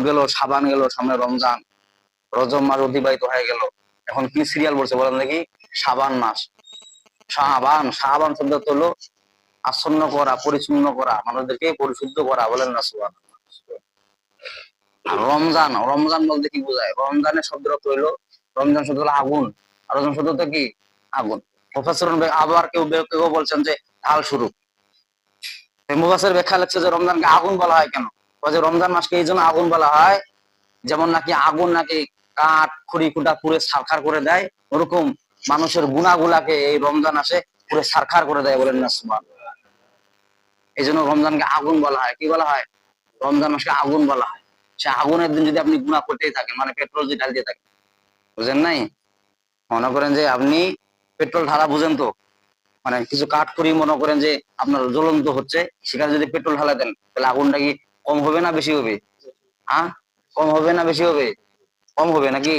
গেল, সাবান গেল, সামনে রমজান, রজব মাস অতিবাহিত হয়ে গেল। এখন কি সিরিয়াল বলছে বলেন দেখি? সাবান মাস। সাবান, সাবান শব্দ হলো আচ্ছন্ন করা, পরিচ্ছন্ন করা, মানুষদেরকে পরিশুদ্ধ করা, বলেন না সুবহানাল্লাহ। আর রমজান, রমজান বলতে কি বোঝায়? রমজানের শব্দ হইলো, রমজান শব্দ হলো আগুন, আর রমজান শব্দ কি? আগুন। প্রফেসর আবার কেউ কেউ বলছেন যে ঢাল শুরু। মুফাসসির ব্যাখ্যা লিখছে যে রমজানকে আগুন বলা হয় কেন? যে রমজান মাসকে এই জন্য আগুন বলা হয়, যেমন নাকি আগুন নাকি কাঠ খড়ি খুঁটা পুড়ে ছারখার করে দেয়, ওরকম মানুষের গুনাহগুলাকে এই রমজান আসে পুরো ছারখার করে দেয়, বলেন না সুবহানাল্লাহ। এই জন্য রমজানকে আগুন বলা হয়। কি বলা হয়? রমজান মাসকে আগুন বলা হয়। সে আগুনের দিন যদি আপনি গুনাহ করতেই থাকেন, মানে পেট্রোল যদি ঢালতে থাকেন, বুঝেন নাই? মনে করেন যে আপনি পেট্রোল ঢালা, বুঝেন তো? মানে কিছু কাঠ খড়ি মনে করেন যে আপনার জ্বলন্ত হচ্ছে, সেখানে যদি পেট্রোল ঢালা দেন, তাহলে আগুনটা কি কম হবে না বেশি হবে? হ্যাঁ, কম হবে না বেশি হবে? কম হবে নাকি?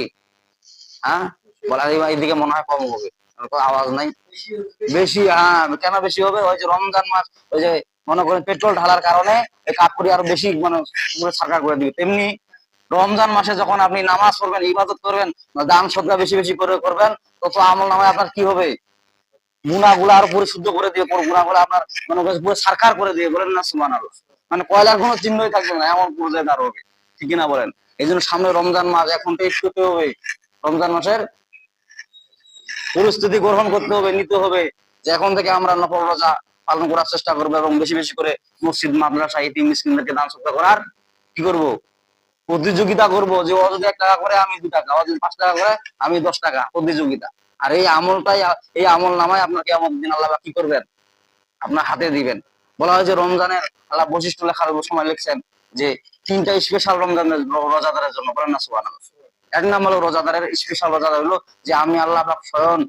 হ্যাঁ, বলা এইদিকে মনে হয় কম হবে, আওয়াজ নাই। বেশি, হ্যাঁ। কেন বেশি হবে? ওই যে রমজান মাস, ওই যে মনে করেন পেট্রোল ঢালার কারণে এই কাঠখড়ি আরো বেশি মানে পুরো ছারকার করে দিবে। তেমনি রমজান মাসে যখন আপনি নামাজ পড়বেন, ইবাদত করবেন, দান সদকা বেশি বেশি করে করবেন, তত আমল নামায় আপনার কি হবে? গুনাহগুলো আরো পরিশুদ্ধ করে দিয়ে, গুনাহগুলো আপনার মনে করেন পুরো ছারকার করে দিয়ে, বলেন না সুবহানাল্লাহ। মানে কয়লার কোনো চিহ্নই থাকবে না, এমন পর্যায়ে দাঁড় হবে। ঠিক কিনা বলেন? এই জন্য সামনে রমজান মাস, এখন টেস্ট করতে হবে, রমজান মাসের পরিস্থিতি গ্রহণ করতে হবে, নিতে হবে, যে এখন থেকে আমরা নফল রোজা পালন করার চেষ্টা করবো, এবং বেশি বেশি করে মসজিদ, মাদ্রাসা, ইতিম মিসকিনদেরকে দান সদকা করার কি করব? প্রতিযোগিতা করব, যে ও যদি 1 টাকা করে আমি 2 টাকা, ও যদি 5 টাকা করে আমি 10 টাকা, প্রতিযোগিতা। আর এই আমলটাই, এই আমল নামায় আপনাকে এমন দিন আল্লাহ কি করবেন? আপনার হাতে দিবেন। বলা হয় যে রমজানের আল্লাহ বৈশিষ্ট্য লেখার সময় লিখছেন যে 3টা স্পেশাল রমজানের রোজাদারের জন্য, বলেন না সুবহানাল্লাহ। 1 নম্বর হলো রোজাদারের স্পেশাল রোজাদার হলো যে আমি আল্লাহ পাক স্বয়ং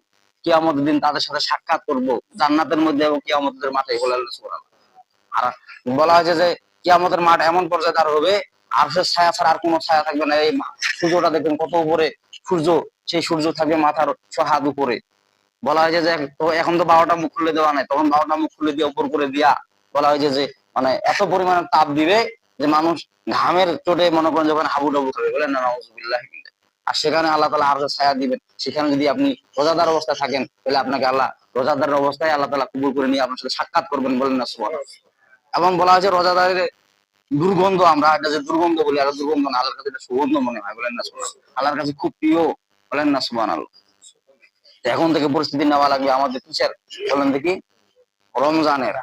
কিয়ামতের দিন তাদের সাথে সাক্ষাৎ করব জান্নাতের মধ্যে এবং কিয়ামতের মাঠে, বলেন না সুবহানাল্লাহ। আর বলা হয়েছে যে কিয়ামতের মাঠ এমন পর্যায়ে দাঁড় হবে, আরশের ছায়া ছাড়া আর কোনো ছায়া থাকবে না। এই সূর্যটা দেখবেন কত উপরে, সূর্য, সেই সূর্য থাকবে মাথার 6 হাত উপরে। বলা হয়েছে যে এখন তো 12টা মুখ খুলে দেওয়া নাই, তখন 12টা মুখ খুলে দিয়ে উপর করে দিয়া বলা হয়েছে যে মানে এত পরিমাণে তাপ দিবে যে মানুষ ঘামের চোটে মনে করেন যখন হাবুডাবু হবে, বলেন না নাউযুবিল্লাহ। আর সেখানে আল্লাহ তাআলা আরশের ছায়া দিবেন। সেখানে যদি আপনি রোজাদার অবস্থায় থাকেন, তাহলে আপনাকে আল্লাহ রোজাদার অবস্থায় আল্লাহ তাআলা কবুল করে নিয়ে আপনার সাথে সাক্ষাৎ করবেন, বলেন না সুবহানাল্লাহ। এবং বলা হয়েছে রোজাদারের দুর্গন্ধ, আমরা এটা যে দুর্গন্ধ বলি, আর দুর্গন্ধ না, আল্লাহর কাছে এটা সুগন্ধ মনে হয়, বলেন না সুবহানাল্লাহ। আল্লাহর কাছে খুব প্রিয়, বলেন না সুবহানাল্লাহ। এখন থেকে পরিস্থিতি নেওয়া লাগবে আমাদের কিসের? বলেন দেখি? রমজানের।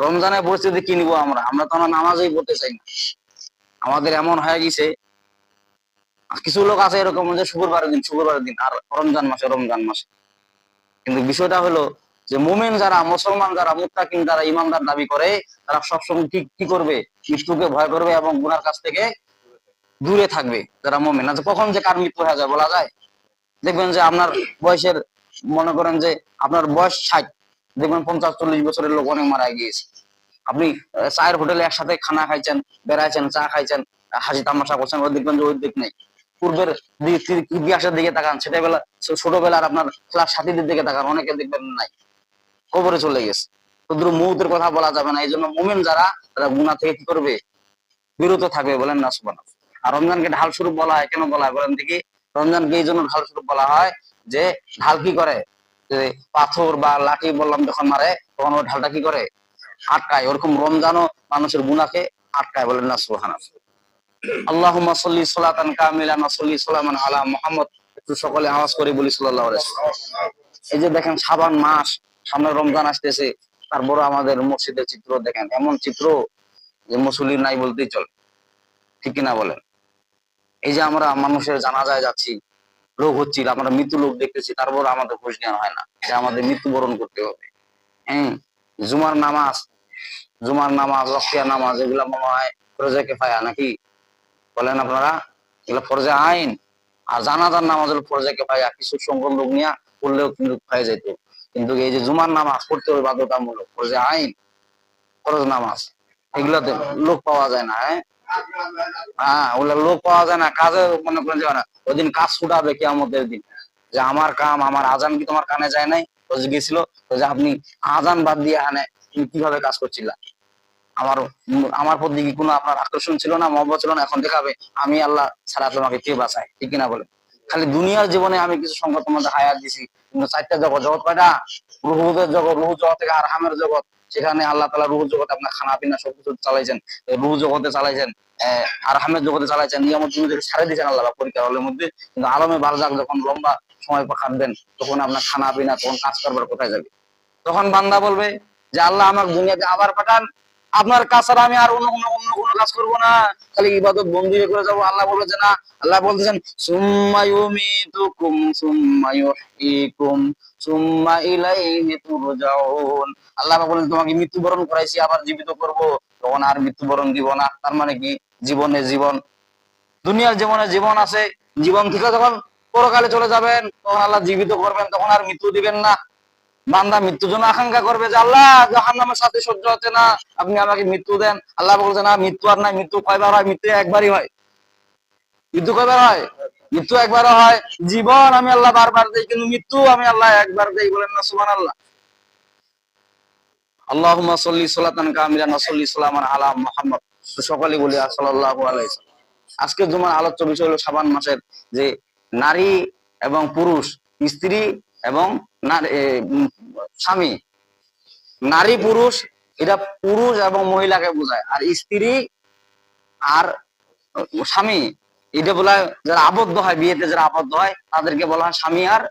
রমজানের পরিস্থিতি কি নিবো আমরা? আমরা তো আমরা নামাজই পড়তে চাই না। আমাদের এমন হয়ে গেছে, কিছু লোক আছে এরকম যে শুক্রবারের দিন, শুক্রবারের দিন, আর রমজান মাসে, রমজান মাসে। কিন্তু বিষয়টা হলো যে মুমিন যারা, মুসলমান যারা, মুত্তাকিন যারা, ইমানদার দাবি করে, তারা সবসময় কি করবে? মৃত্যুকে ভয় করবে এবং গুনার কাছ থেকে দূরে থাকবে যারা মুমিন। আচ্ছা, কখন যে কার মৃত্যু হয়ে যায় বলা যায়? দেখবেন যে আপনার বয়সের, মনে করেন যে আপনার বয়স 60, দেখবেন 50-40 বছরের লোক অনেক মারা গিয়েছে। আপনি চায়ের হোটেলে একসাথে খানা খাইছেন, বেড়াইছেন, চা খাইছেন, হাসি তামাশা করছেন, ওই দেখবেন যে ওই দিক নেই। পূর্বের ইতিহাসের দিকে তাকান, ছোটবেলা, ছোটবেলার আপনার ক্লাস সাথীদের দিকে তাকান, অনেকে দেখবেন নাই, কবরে চলে গেছে। শুধু মৌতের কথা বলা যাবে না। এই জন্য মুমিন যারা, তারা গুনাহ থেকে কি করবে? বিরত থাকবে, বলেন না সুবহানাল্লাহ। আর রমজানকে ঢাল স্বরূপ বলা হয় কেন? বলা হয় বলেন দেখি? রমজানকে এই জন্য ঢাল স্বরূপ বলা হয় যে ঢাল কি করে? যে পাথর বা লাঠি বললাম যখন মারে, তখন ওই ঢালটা কি করে? আটকায়। ওরকম রমজানও মানুষের গুনাহকে আটকায়, বলেন না সুবহানাল্লাহ। আল্লাহুম্মা সাল্লি সালাতান কামিলান ওয়া সাল্লি সালামান আলা মুহাম্মদ। একটু সকলে আওয়াজ করে বলি সাল্লাল্লাহু আলাইহি ওয়াসাল্লাম। এই যে দেখেন শাবান মাস, সামনে রমজান আসতেছে, তারপরে আমাদের মসজিদের চিত্র দেখেন, এমন চিত্র যে মুসল্লি নাই বলতেই চলে। ঠিক কিনা বলেন? এই যে আমরা মানুষের জানাজায় যাচ্ছি, রোগ হচ্ছিল, আমরা মৃত্যু লোক দেখতেছি, তারপর আমাদের হুঁশ জ্ঞান হয় না যে আমাদের মৃত্যুবরণ করতে হবে। হ্যাঁ, জুমার নামাজ, জুমার নামাজ, ওয়াক্তিয়া নামাজ, এগুলা মনে হয় ফরজে কিফায়া নাকি? বলেন আপনারা? এগুলো ফরজে আইন। আর জানাজার নামাজ হলো ফরজে কিফায়া, কিছু সংখ্যক লোক নিয়ে পড়লেও কিন্তু হয়ে যেত। কিন্তু এই যে জুমার নামাজ পড়তে হবে বাধ্যতামূলক, ফরজে আইন, ফরজ নামাজ, এগুলাতে লোক পাওয়া যায় না। হ্যাঁ, ওগুলা লোক পাওয়া যায় না, কাজে মনে করেন যাবে না। ওই দিন কাজ ছুটাবে কিয়ামতের দিন, যে আমার কাম, আমার আজান কি তোমার কানে যায় নাই? গেছিল যে আপনি আজান বাদ দিয়ে আনে, তুমি কিভাবে কাজ করছিলা? আমার আমার প্রতি কি কোনো আপনার আকর্ষণ ছিল না, মহব্বত ছিল না? এখন দেখাবে আমি আল্লাহ ছাড়া তোমাকে কে বাঁচায়, ঠিক কিনা বলে? খালি দুনিয়ার জীবনে আমি কিছু সংকট মধ্যে হায়াত দিছি, কিন্তু চারটা জগৎ, জগৎ কয়টা? রুহুদের জগৎ, রুহু জগৎ থেকে আর হামের জগৎ, সেখানে আল্লাহ তাআলা রুহু জগতে আপনার খানা পিনা সবকিছু চালাইছেন, রুহু জগতে চালাইছেন, আর হামের জগতে চালাইছেন, নিয়ামত দুনিয়া ছাড়ে দিয়েছেন আল্লাহ পরীক্ষা হলের মধ্যে। কিন্তু আলমে বারজাক যখন লম্বা সময় কাটবেন, তখন আপনার খানা পিনা, তখন কাজ করবার কোথায় যাবে? তখন বান্দা বলবে যে আল্লাহ আমাকে দুনিয়াতে আবার পাঠান, আপনার কাজ ছাড়া আমি আর অন্য কোনো কাজ করবো না, খালি ইবাদত বন্দি করে যাবো। আল্লাহ বলবে যে না, আল্লাহ বলতেছেন সুম্মা ইউমিতুকুম সুম্মা ইউহয়িকুম সুম্মা ইলাইহি তুরজাউন। আল্লাহ বলেন তোমাকে মৃত্যুবরণ করাইছি, আবার জীবিত করব, তখন আর মৃত্যুবরণ দিব না। তার মানে কি? জীবনে জীবন, দুনিয়ার জীবনে জীবন আছে, জীবন থেকে যখন পরকালে চলে যাবেন, তখন আল্লাহ জীবিত করবেন, তখন আর মৃত্যু দিবেন না। বান্দা মৃত্যুর জন্য আকাঙ্ক্ষা করবে যে আল্লাহ জাহান্নামের সাথে সহ্য হচ্ছে না, আপনি আমাকে মৃত্যু দেন। আল্লাহ বলছে না, মৃত্যু আর নাই, মৃত্যু কয়বার হয়? মৃত্যু একবারই হয়। মৃত্যু কয়বার হয়? মৃত্যু একবারও হয়। জীবন আমি আল্লাহ বারবার দেই, কিন্তু মৃত্যু আমি আল্লাহ একবার দেই। বলেন না সুবহানাল্লাহ। আল্লাহুম্মা সাল্লি সালাতান কামিলান ওয়া সাল্লি সালামান আলা মুহাম্মদ। সকলে বলি সাল্লাল্লাহু আলাইহি ওয়াসাল্লাম। আজকে জুমার আলোচ্য বিষয় হলো শাবান মাসের যে নারী এবং পুরুষ, স্ত্রী এবং স্বামী। নারী পুরুষ, এটা পুরুষ এবং মহিলাকে বোঝায়, আর স্ত্রী আর স্বামী এটা বলা হয় যারা আবদ্ধ হয়, বিয়েতে যারা আবদ্ধ হয় তাদেরকে বলা হয় স্বামী, আর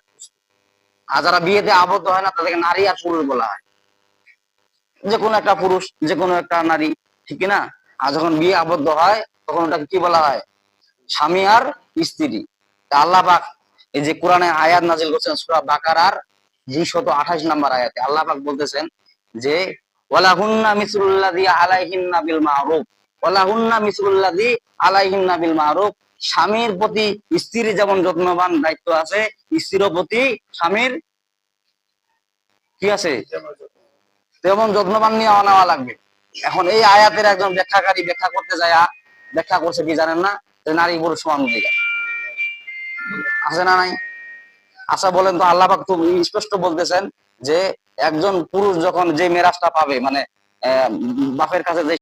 যারা বিয়েতে আবদ্ধ হয় না তাদেরকে নারী আর পুরুষ বলা হয়। যে কোনো একটা পুরুষ, যে কোনো একটা নারী, ঠিক না? আর যখন বিয়ে আবদ্ধ হয় তখন ওটাকে কি বলা হয়? স্বামী আর স্ত্রী। আল্লাহ পাক এই যে কোরআনে আয়াত নাজিল করছেন সূরা বাকারার 228 নম্বর আয়াতে আল্লাহ পাক বলতেছেন যে ওয়ালাহুন্না মিসলুল্লাযী আলাইহিন্না বিল মারুফ, ওয়ালাহুন্না মিসলুল্লাযী আলাইহিন্না বিল মারুফ। স্বামীর প্রতি স্ত্রীর যেমন যত্নবান দায়িত্ব আছে, স্ত্রীর প্রতি স্বামীর কি আছে? তেমন যত্নবান নিয়ে নেওয়া লাগবে। এখন এই আয়াতের একজন ব্যাখ্যাকারী ব্যাখ্যা করতে যায়, ব্যাখ্যা করছে কি জানেন না? যে নারী পুরুষ সমান অধিকার আছে না নাই? আচ্ছা বলেন তো, আল্লাহ পাক তো স্পষ্ট বলতেছেন যে একজন পুরুষ যখন যে মেরাজটা পাবে, মানে বাপের কাছে যে